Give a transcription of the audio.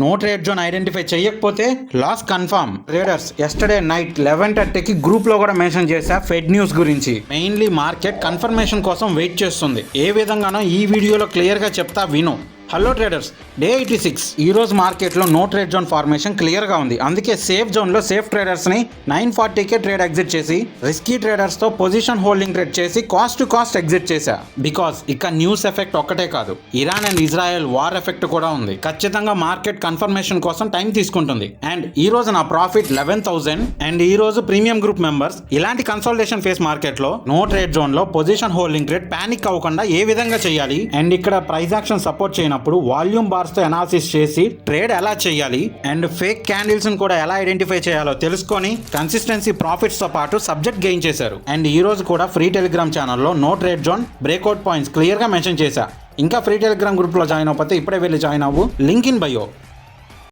No trade zone identify చేయకపోతే loss confirm. Traders yesterday night 11:30కి group లో కూడా మెన్షన్ చేశా ఫెడ్ న్యూస్ గురించి. మెయిన్లీ మార్కెట్ కన్ఫర్మేషన్ కోసం వెయిట్ చేస్తుంది. ఏ విధంగానో ఈ వీడియోలో క్లియర్ గా చెప్తా విను. Hello traders, day 86. ఈ రోజు మార్కెట్లో నో ట్రేడ్ జోన్ ఫార్మేషన్ క్లియర్గా ఉంది. అందుకే సేఫ్ జోన్లో సేఫ్ ట్రేడర్స్ని 940కే ట్రేడ్ ఎగ్జిట్ చేసి రిస్కీ ట్రేడర్స్తో పొజిషన్ హోల్డింగ్ ట్రేడ్ చేసి కాస్ట్ టు కాస్ట్ ఎగ్జిట్ చేశా. బికాస్ ఇక న్యూస్ ఎఫెక్ట్ ఒక్కటే కాదు, Iran and Israel war effect కూడా ఉంది. ఖచ్చితంగా మార్కెట్ కన్ఫర్మేషన్ కోసం టైం తీసుకుంటుంది. అండ్ ఈ రోజు నా ప్రాఫిట్ 11,000. అండ్ ఈ రోజు ప్రీమియం గ్రూప్ మెంబర్స్ ఇలాంటి కన్సల్టేషన్ ఫేస్ మార్కెట్లో నో ట్రేడ్ జోన్లో పొజిషన్ హోల్డింగ్ ట్రేడ్ పానిక్ అవ్వకుండా ఏ విధంగా చేయాలి, అండ్ ఇక్కడ ప్రైస్ యాక్షన్ సపోర్ట్ చేయనప్పుడు వాల్యూమ్ బార్స్ తో అనాలిసిస్ చేసి ట్రేడ్ ఎలా చేయాలి, అండ్ ఫేక్ క్యాండిల్స్ కూడా ఎలా ఐడెంటిఫై చేయాలో తెలుసుకొని కన్సిస్టెన్సీ ప్రాఫిట్స్ తో పాటు సబ్జెక్ట్ గెయిన్ చేశారు. అండ్ ఈ రోజు కూడా ఫ్రీ టెలిగ్రామ్ ఛానల్లో no trade zone breakout points clear గా మెన్షన్ చేశా. ఇంకా ఫ్రీ టెలిగ్రామ్ గ్రూప్ లో జాయిన్ అవ్వకపోతే ఇప్పుడే వెళ్ళి జాయిన్ అవ్వు, లింక్ ఇన్ బయో.